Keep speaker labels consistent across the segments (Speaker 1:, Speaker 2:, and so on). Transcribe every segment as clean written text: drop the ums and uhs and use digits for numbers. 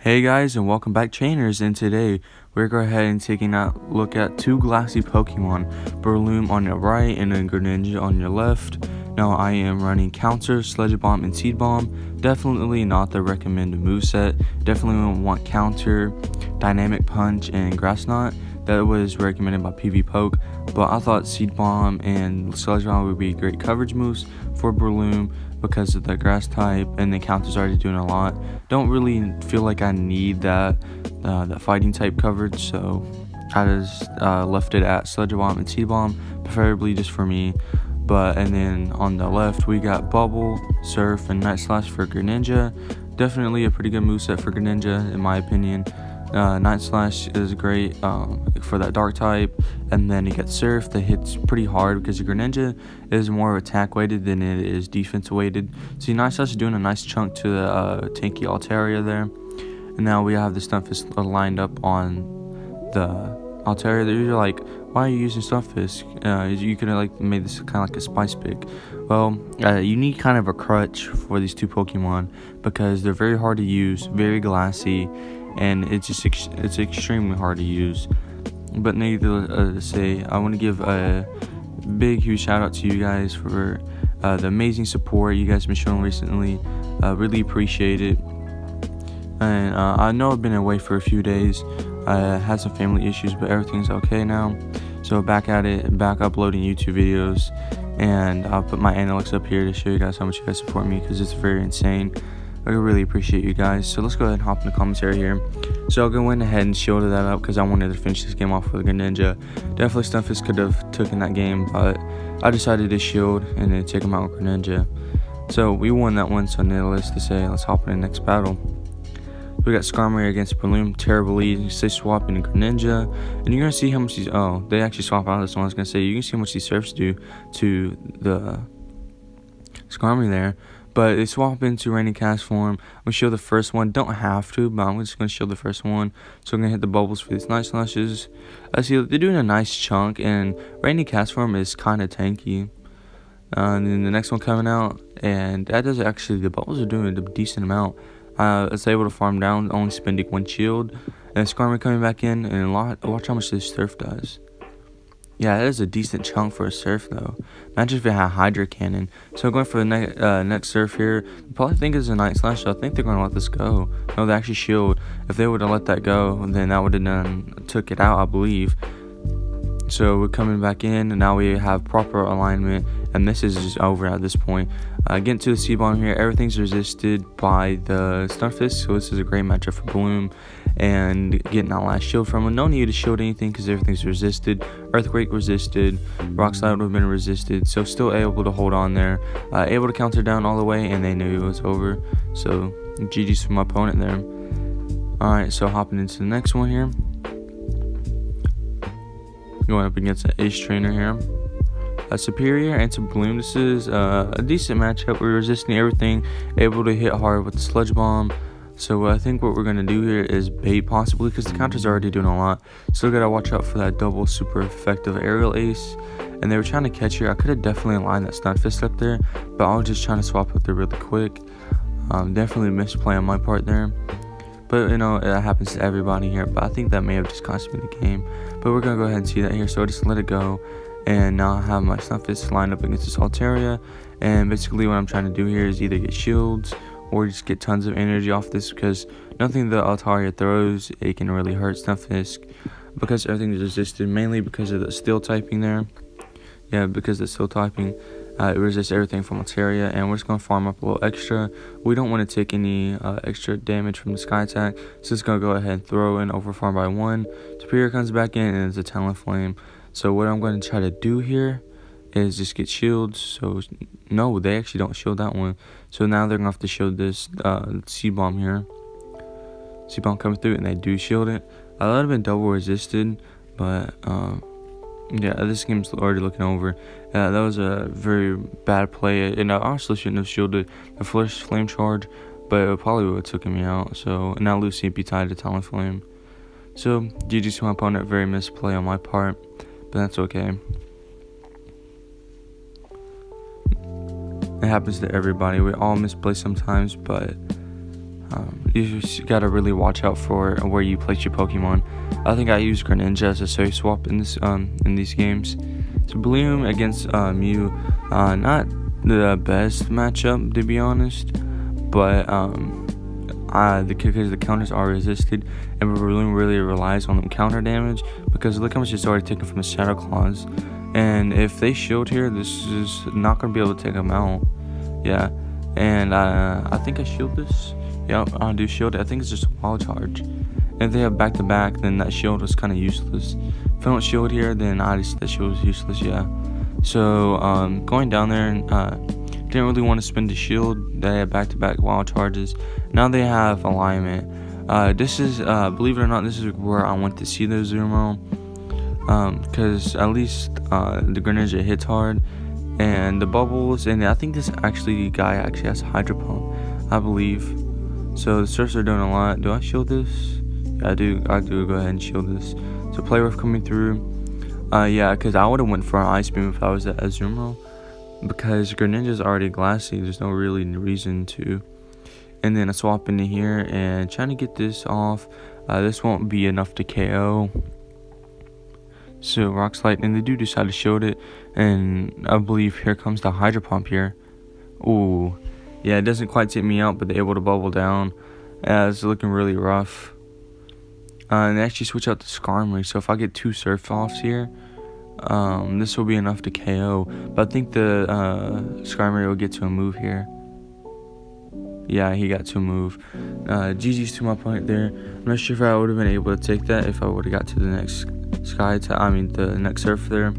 Speaker 1: Hey guys, and welcome back trainers, and today we're going ahead and taking a look at two glassy Pokemon, Breloom on your right and then Greninja on your left. Now I am running Counter, Sledge Bomb, and Seed Bomb. Definitely not the recommended moveset. Definitely want Counter, Dynamic Punch, and Grass Knot. That was recommended by PV Poke, but I thought Seed Bomb and Sledge Bomb would be great coverage moves for Breloom because of the grass type, and the Counter's already doing a lot. Don't really feel like I need that fighting type coverage, so I just left it at Sledge Bomb and Seed Bomb, preferably just for me. And then on the left we got Bubble, Surf, and Night Slash for Greninja. Definitely a pretty good moveset for Greninja in my opinion. Night Slash is great for that dark type, and then you get Surf that hits pretty hard because the Greninja is more attack weighted than it is defense weighted. See, Night Slash is doing a nice chunk to the tanky Altaria there, and now we have the Stunkfisk lined up on the Altaria. You're like, why are you using Stunkfisk? You could have like made this kind of like a spice pick. Well, you need kind of a crutch for these two Pokemon because they're very hard to use, very glassy, and it's extremely hard to use. But needless to say, I want to give a big huge shout out to you guys for the amazing support you guys have been showing recently. Really appreciate it. And I know I've been away for a few days. I had some family issues, but everything's okay now. So back at it, back uploading YouTube videos, and I'll put my analytics up here to show you guys how much you guys support me because it's very insane. I really appreciate you guys. So let's go ahead and hop in the commentary here. So I'll go ahead and shielded that up because I wanted to finish this game off with Greninja. Definitely Stunkfisk could have taken that game, but I decided to shield and then take him out with Greninja. So we won that one, so needless to say, let's hop in the next battle. We got Skarmory against Breloom, terrible lead. They swap into Greninja, and you're gonna see how much these. Oh, they actually swap out. That's what I was gonna say. You can see how much these surfs do to the Skarmory there. But they swap into Rainy Cast form. I'm gonna show the first one. Don't have to, but I'm just gonna show the first one. So I'm gonna hit the bubbles for these Night Slashes. I see they're doing a nice chunk, and Rainy Cast form is kind of tanky. And then the next one coming out, and that does actually. The bubbles are doing a decent amount. It's able to farm down, only spending one shield. And Skarmory coming back in, and watch how much this Surf does. Yeah, that is a decent chunk for a Surf, though. Imagine if it had Hydra Cannon. So going for the next Surf here. Probably think it's a Night Slash, so I think they're going to let this go. No, they actually shield. If they would have let that go, then that would have took it out, I believe. So we're coming back in, and now we have proper alignment, and this is just over at this point. Getting to the Seed Bomb here, everything's resisted by the Stunkfisk, so this is a great matchup for Bloom. And getting that last shield from him. No need to shield anything because everything's resisted. Earthquake resisted, Rock Slide would have been resisted, so still able to hold on there. Able to counter down all the way, and they knew it was over. So GG's for my opponent there. Alright, so hopping into the next one here. Going up against an Ace Trainer here. Superior and to Bloom. This is a decent matchup. We're resisting everything, able to hit hard with the Sludge Bomb. So I think what we're going to do here is bait possibly because the counter's already doing a lot. Still got to watch out for that double super effective aerial ace. And they were trying to catch here. I could have definitely aligned that Stunkfisk up there, but I was just trying to swap up there really quick. Definitely misplay on my part there. But you know, it happens to everybody here. But I think that may have just cost me the game. But we're going to go ahead and see that here. So I just let it go. And now I have my Stunkfisk lined up against this Altaria. And basically what I'm trying to do here is either get shields or just get tons of energy off this, because nothing the Altaria throws, it can really hurt Stunkfisk. Because everything is resisted, mainly because of the steel typing there. Yeah, because the steel typing, it resists everything from Altaria. And we're just going to farm up a little extra. We don't want to take any extra damage from the Sky Attack. So it's going to go ahead and throw in over farm by 1. Superior comes back in and it's a Talonflame. So what I'm going to try to do here is just get shields. So no, they actually don't shield that one. So now they're going to have to shield this Seed Bomb here. Seed Bomb coming through, and they do shield it. I would have been double resisted, but yeah, this game's already looking over. That was a very bad play, and I honestly shouldn't have shielded the first Flame Charge, but it probably would have taken me out. So now lose CP tied to Talonflame. So GG's to my opponent, very misplay on my part, but that's okay. It happens to everybody. We all misplay sometimes, but You just gotta really watch out for where you place your Pokemon. I think I use Greninja as a safe swap in these games. So Breloom against Mew, not the best matchup to be honest, but because the counters are resisted, and Breloom really relies on counter damage because look how much it's already taken from the Shadow Claws. And if they shield here, this is not gonna be able to take them out. Yeah, and I think I shield this. Yep, I do shield it. I think it's just a wild charge. And if they have back to back, then that shield is kind of useless. If I don't shield here, then that shield is useless. Yeah. So going down there and didn't really want to spend the shield. They had back to back wild charges. Now they have alignment. This is believe it or not, this is where I want to see the Zumo. Because at least the Greninja hits hard, and the bubbles, and I think this guy actually has a Hydro Pump, I believe. So the surfs are doing a lot. Do I shield this? Yeah, I do. Go ahead and shield this. So play rough coming through. Yeah, because I would have went for an Ice Beam if I was at Azumarill, because Greninja's already glassy. There's no really reason to. And then I swap into here and trying to get this off. This won't be enough to KO. So Rock Slide, and they do decide to shield it, and I believe here comes the Hydro Pump here. Ooh, yeah, it doesn't quite take me out, but they're able to bubble down. It's looking really rough. And they actually switch out to Skarmory, so if I get 2 Surf Offs here, this will be enough to KO. But I think the Skarmory will get to a move here. Yeah, he got to a move. GG's to my opponent there. I'm not sure if I would have been able to take that if I would have got to the next the next surf there.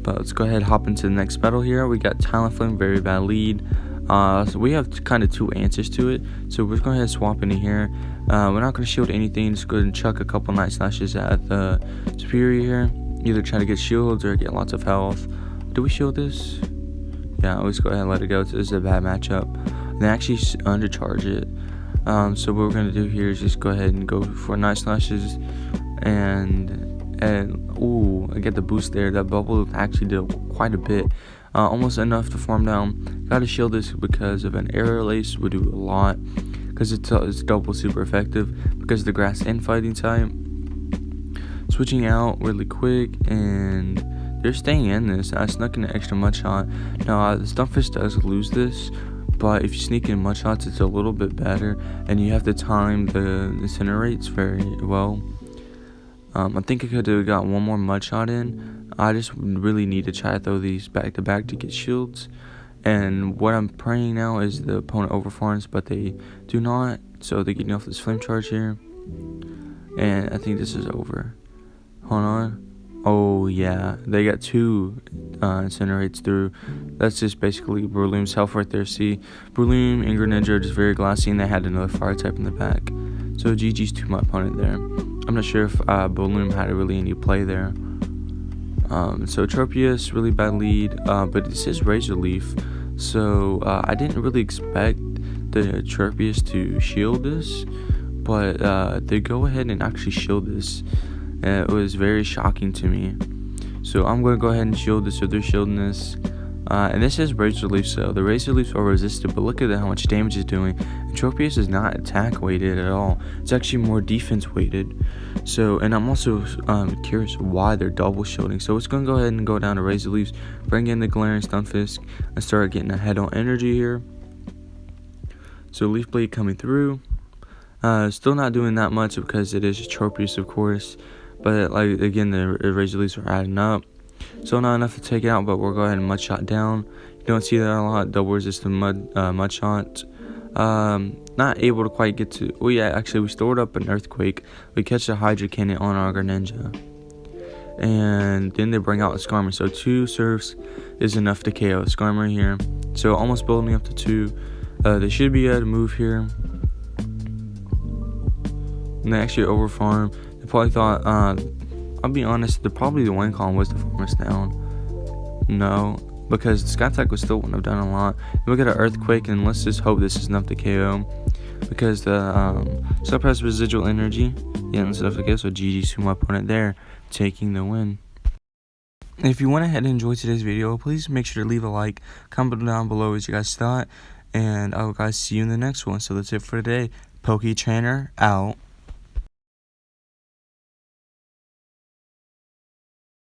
Speaker 1: But let's go ahead and hop into the next battle here. We got Talonflame, very bad lead. So we have kind of 2 answers to it. So we're going to go ahead and swap into here. We're not going to shield anything. Just go ahead and chuck a couple Night Slashes at the Superior here. Either try to get shields or get lots of health. Do we shield this? Yeah, let's go ahead and let it go. This is a bad matchup. And they actually undercharge it. So what we're going to do here is just go ahead and go for Night Slashes. And ooh, I get the boost there. That bubble actually did quite a bit, almost enough to farm down. Gotta shield this because of an Aerial Ace would do a lot, because it's double super effective because of the grass and fighting type. Switching out really quick, and they're staying in this. I snuck in an extra mud shot. Now the Stunkfisk does lose this, but if you sneak in mud shots, it's a little bit better, and you have to time the incinerates very well. I think I could have got one more mud shot in. I just really need to try to throw these back to back to get shields. And what I'm praying now is the opponent overfarms, but they do not. So they're getting off this flame charge here. And I think this is over. Hold on. Oh yeah, they got 2 incinerates through. That's just basically Breloom's health right there. See, Breloom and Greninja are just very glassy, and they had another fire type in the back. So GG's to my opponent there. I'm not sure if Breloom had really any play there. So Tropius, really bad lead, but this is Razor Leaf. So I didn't really expect the Tropius to shield this, but they go ahead and actually shield this. And it was very shocking to me. So I'm going to go ahead and shield this, so they're shielding this. And this is Razor Leaf, so the Razor Leafs are resisted, but look at how much damage it's doing. And Tropius is not attack weighted at all. It's actually more defense weighted. So, and I'm also curious why they're double shielding. So it's going to go ahead and go down to Razor Leafs, bring in the Glaring Stunfisk, and start getting ahead on energy here. So Leaf Blade coming through. Still not doing that much because it is Tropius, of course. But like again, the Razor Leafs are adding up. So not enough to take it out, but we'll go ahead and mud shot down. You don't see that a lot. Double resistant mud shot. Not able to quite get to. Oh yeah, actually we stored up an Earthquake. We catch a Hydro Cannon on our Greninja, and then they bring out a Skarmory. So 2 surfs is enough to KO Skarmory here. So almost building up to 2. They should be able to move here. And they actually overfarm. They probably thought. I'll be honest, probably the win column was the farmers down. No, because the Sky Attack was still wouldn't have done a lot. We got an Earthquake, and let's just hope this is enough to KO. Because the sub has residual energy. Yeah, that's enough to KO, so GG's to my opponent there, taking the win. If you went ahead and enjoyed today's video, please make sure to leave a like, comment down below what you guys thought, and I will guys see you in the next one. So that's it for today. Poke Trainer out.